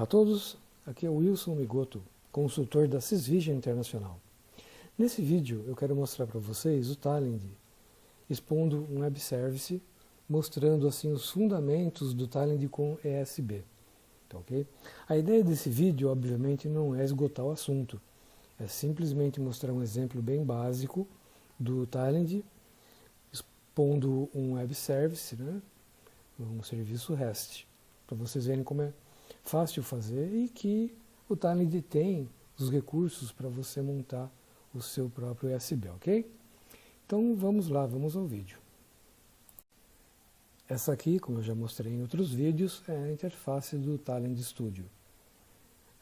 Olá a todos, aqui é o Wilson Migoto, consultor da Sysvision Internacional. Nesse vídeo eu quero mostrar para vocês o Talend, expondo um web service, mostrando assim os fundamentos do Talend com ESB. Tá, okay? A ideia desse vídeo, obviamente, não é esgotar o assunto, é simplesmente mostrar um exemplo bem básico do Talend, expondo um web service, né? Um serviço REST, para vocês verem como é fácil fazer e que o Talend tem os recursos para você montar o seu próprio ESB, ok? Então vamos lá, vamos ao vídeo. Essa aqui, como eu já mostrei em outros vídeos, é a interface do Talend Studio.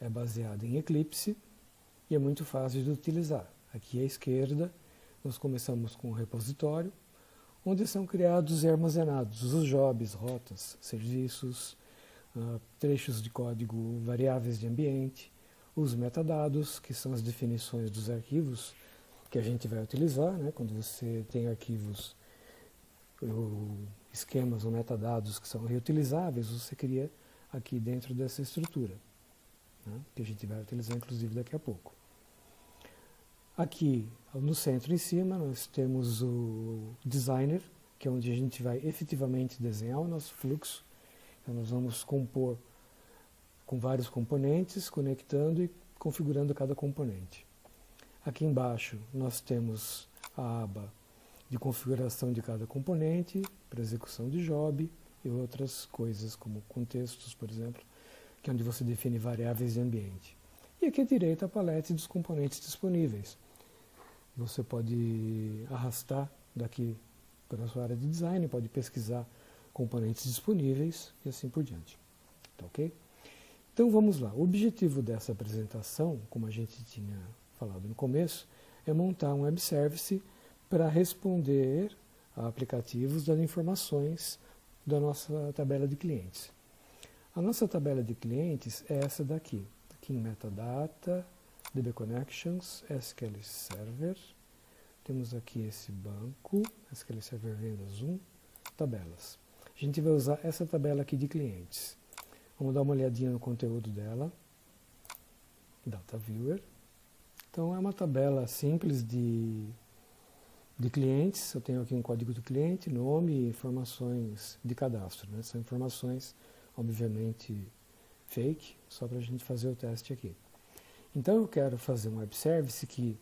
É baseada em Eclipse e é muito fácil de utilizar. Aqui à esquerda nós começamos com o repositório, onde são criados e armazenados os jobs, rotas, serviços, trechos de código, variáveis de ambiente, os metadados, que são as definições dos arquivos que a gente vai utilizar, né? Quando você tem arquivos, esquemas ou metadados que são reutilizáveis, você cria aqui dentro dessa estrutura, né? Que a gente vai utilizar inclusive daqui a pouco. Aqui no centro em cima nós temos o Designer, que é onde a gente vai efetivamente desenhar o nosso fluxo. Então nós vamos compor com vários componentes, conectando e configurando cada componente. Aqui embaixo nós temos a aba de configuração de cada componente, para execução de job e outras coisas, como contextos, por exemplo, que é onde você define variáveis de ambiente. E aqui à direita a palete dos componentes disponíveis. Você pode arrastar daqui para a sua área de design, pode pesquisar componentes disponíveis e assim por diante. Tá, ok? Então vamos lá. O objetivo dessa apresentação, como a gente tinha falado no começo, é montar um web service para responder a aplicativos dando informações da nossa tabela de clientes. A nossa tabela de clientes é essa daqui. Aqui em Metadata, DB Connections, SQL Server. Temos aqui esse banco, SQL Server Vendas 1, tabelas. A gente vai usar essa tabela aqui de clientes. Vamos dar uma olhadinha no conteúdo dela. Data Viewer. Então é uma tabela simples de clientes. Eu tenho aqui um código do cliente, nome e informações de cadastro, né? São informações, obviamente, fake, só para a gente fazer o teste aqui. Então eu quero fazer um web service que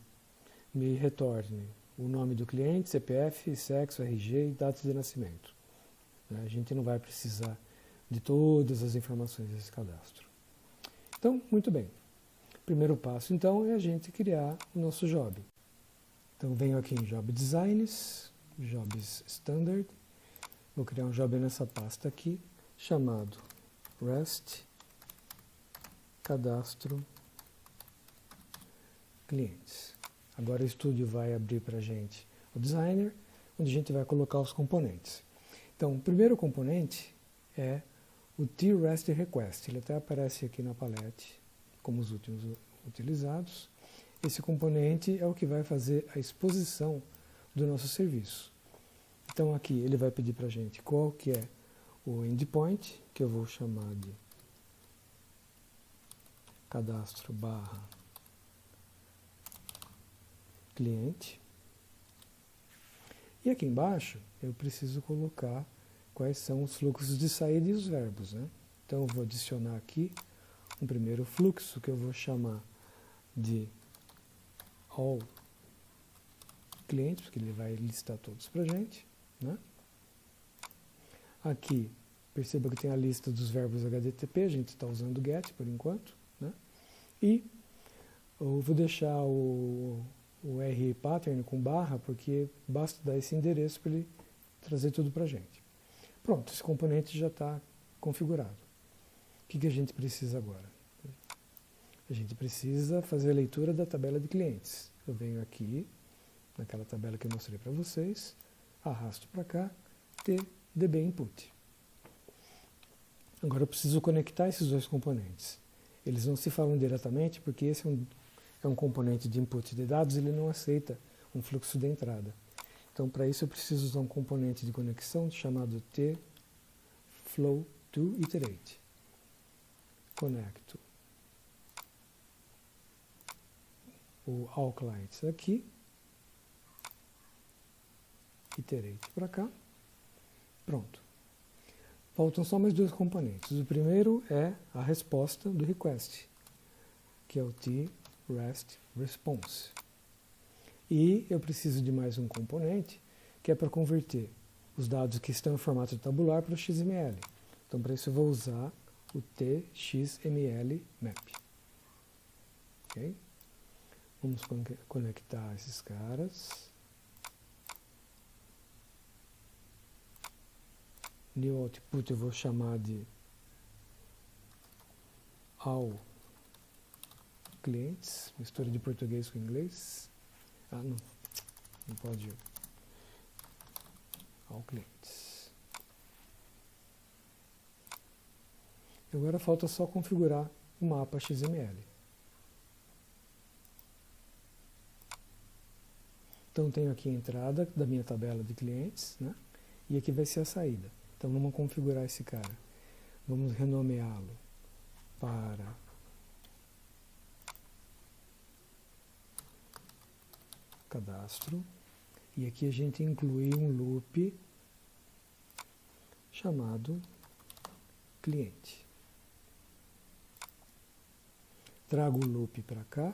me retorne o nome do cliente, CPF, sexo, RG e data de nascimento. A gente não vai precisar de todas as informações desse cadastro. Então, muito bem. O primeiro passo, então, é a gente criar o nosso job. Então, venho aqui em Job Designs, Jobs Standard. Vou criar um job nessa pasta aqui, chamado REST Cadastro Clientes. Agora o estúdio vai abrir para a gente o Designer, onde a gente vai colocar os componentes. Então, o primeiro componente é o TREST Request. Ele até aparece aqui na palete como os últimos utilizados. Esse componente é o que vai fazer a exposição do nosso serviço. Então aqui ele vai pedir para a gente qual que é o endpoint, que eu vou chamar de cadastro barra cliente. E aqui embaixo eu preciso colocar quais são os fluxos de saída e os verbos, né? Então eu vou adicionar aqui um primeiro fluxo que eu vou chamar de all clientes, porque ele vai listar todos para a gente, né? Aqui, perceba que tem a lista dos verbos HTTP, a gente está usando get por enquanto, né? E eu vou deixar o RE pattern com barra, porque basta dar esse endereço para ele trazer tudo para a gente. Pronto, esse componente já está configurado. O que a gente precisa agora? A gente precisa fazer a leitura da tabela de clientes. Eu venho aqui, naquela tabela que eu mostrei para vocês, arrasto para cá, DB Input. Agora eu preciso conectar esses dois componentes. Eles não se falam diretamente, porque esse é um componente de input de dados, ele não aceita um fluxo de entrada. Então, para isso, eu preciso usar um componente de conexão chamado TFlowToIterate. conecto o all clients aqui, iterate para cá, pronto. Faltam só mais dois componentes. O primeiro é a resposta do request, que é o tREST-response. E eu preciso de mais um componente, que é para converter os dados que estão em formato tabular para o XML. Então, para isso eu vou usar o tXML-map. Okay? Vamos conectar esses caras. New output eu vou chamar de all clientes, mistura de português com inglês. Ah, não pode. All clientes. Agora falta só configurar o mapa XML. Então tenho aqui a entrada da minha tabela de clientes, né? E aqui vai ser a saída. Então vamos configurar esse cara. Vamos renomeá-lo para cadastro. E aqui a gente inclui um loop chamado cliente. Trago o loop para cá,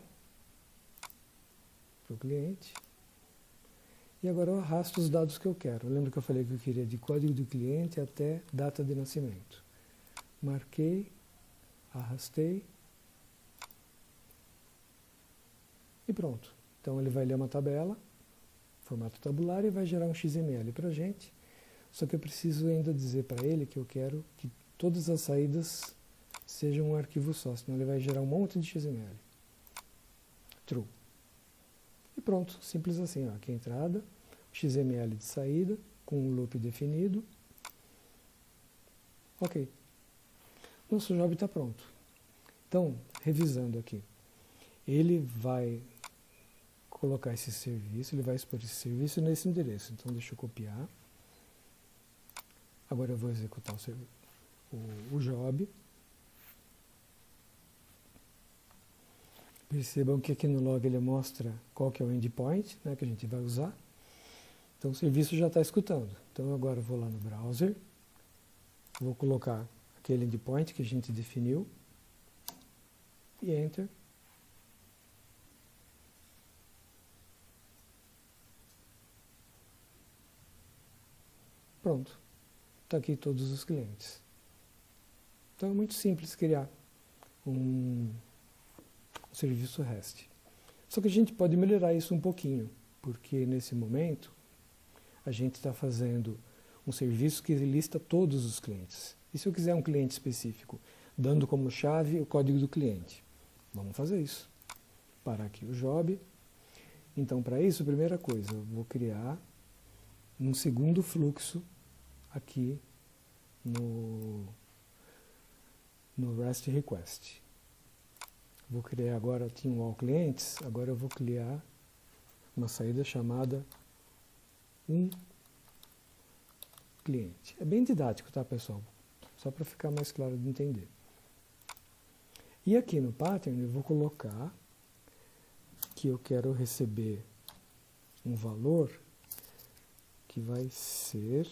para o cliente. E agora eu arrasto os dados que eu quero. Lembra que eu falei que eu queria de código do cliente até data de nascimento. Marquei, arrastei e pronto. Então ele vai ler uma tabela, formato tabular, e vai gerar um XML para a gente. Só que eu preciso ainda dizer para ele que eu quero que todas as saídas sejam um arquivo só, senão ele vai gerar um monte de XML. True. E pronto, simples assim. Ó. Aqui a entrada, XML de saída, com um loop definido. Ok. Nosso job está pronto. Então, revisando aqui, ele vai colocar esse serviço, ele vai expor esse serviço nesse endereço. Então, deixa eu copiar. Agora eu vou executar o job. Percebam que aqui no log ele mostra qual que é o endpoint, né, que a gente vai usar. Então o serviço já está escutando. Então agora eu vou lá no browser, vou colocar aquele endpoint que a gente definiu e Enter. Pronto. Está aqui todos os clientes. Então é muito simples criar um serviço REST. Só que a gente pode melhorar isso um pouquinho, porque nesse momento a gente está fazendo um serviço que lista todos os clientes. E se eu quiser um cliente específico, dando como chave o código do cliente? Vamos fazer isso. Parar aqui o job. Então, para isso, a primeira coisa, eu vou criar um segundo fluxo aqui no REST request. Vou criar agora, tinha um all clientes, agora eu vou criar uma saída chamada um cliente. É bem didático, tá, pessoal? Só para ficar mais claro de entender. E aqui no pattern eu vou colocar que eu quero receber um valor que vai ser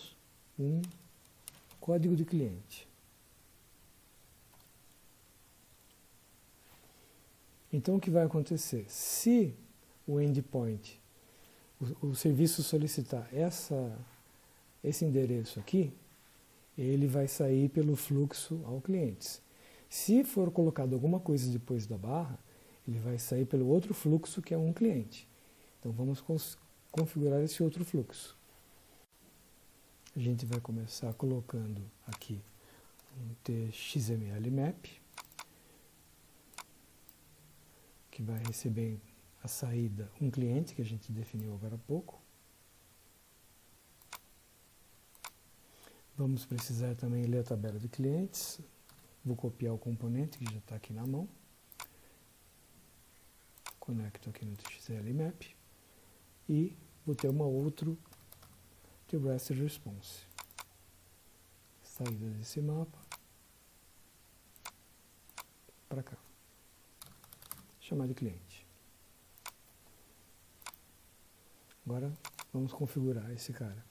um código de cliente. Então o que vai acontecer? Se o endpoint, o serviço solicitar esse endereço aqui, ele vai sair pelo fluxo ao clientes. Se for colocado alguma coisa depois da barra, ele vai sair pelo outro fluxo que é um cliente. Então vamos configurar esse outro fluxo. A gente vai começar colocando aqui um tXML-map, que vai receber a saída um cliente, que a gente definiu agora há pouco. Vamos precisar também ler a tabela de clientes. Vou copiar o componente que já está aqui na mão. Conecto aqui no tXML-map. E vou ter uma outra tREST-response. Saída desse mapa. para cá. Chamar de cliente. Agora vamos configurar esse cara.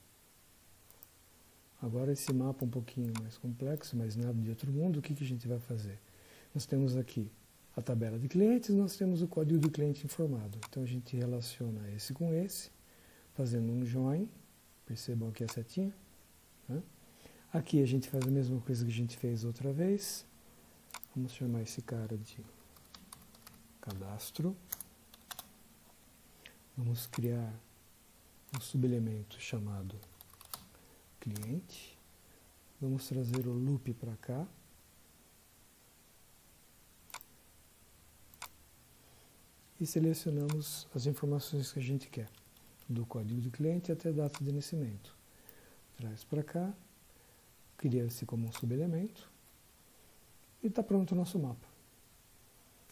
Agora esse mapa um pouquinho mais complexo, mas nada de outro mundo, o que a gente vai fazer? Nós temos aqui a tabela de clientes, nós temos o código do cliente informado. Então a gente relaciona esse com esse, fazendo um join, percebam aqui a setinha. Né? Aqui a gente faz a mesma coisa que a gente fez outra vez. Vamos chamar esse cara de cadastro. Vamos criar um subelemento chamado cliente. Vamos trazer o loop para cá. E selecionamos as informações que a gente quer, do código do cliente até a data de nascimento. Traz para cá, cria-se como um subelemento e está pronto o nosso mapa.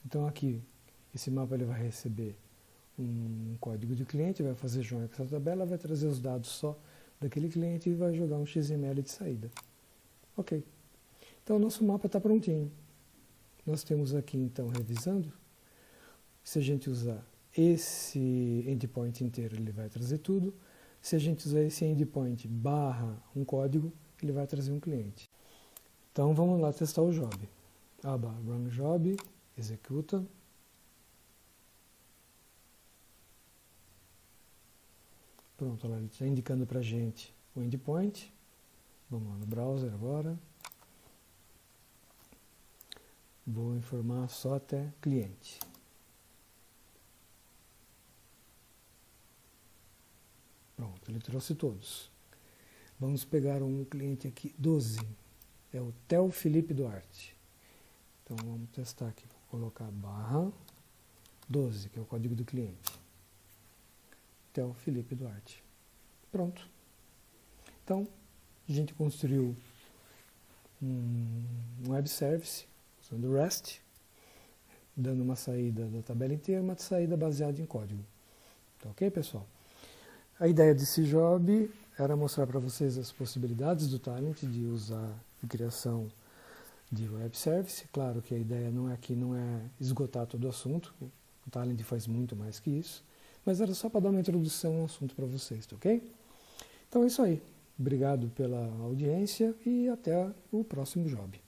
Então aqui, esse mapa ele vai receber um código de cliente, vai fazer join com essa tabela, vai trazer os dados só daquele cliente e vai jogar um XML de saída. Ok. Então o nosso mapa está prontinho. Nós temos aqui então, revisando, se a gente usar esse endpoint inteiro, ele vai trazer tudo. Se a gente usar esse endpoint barra um código, ele vai trazer um cliente. Então vamos lá testar o job. Aba run job, executa. Pronto, lá ele está indicando para a gente o endpoint. Vamos lá no browser agora. Vou informar só até cliente. Pronto, ele trouxe todos. Vamos pegar um cliente aqui, 12. É o Theo Felipe Duarte. Então vamos testar aqui. Vou colocar barra 12, que é o código do cliente. Theo Felipe Duarte. Pronto. Então, a gente construiu um web service usando REST, dando uma saída da tabela inteira, uma saída baseada em código. Tá ok, pessoal? A ideia desse job era mostrar para vocês as possibilidades do Talent de usar a criação de web service. Claro que a ideia aqui não é esgotar todo o assunto, o Talent faz muito mais que isso, mas era só para dar uma introdução ao assunto para vocês, tá ok? Então é isso aí. Obrigado pela audiência e até o próximo job.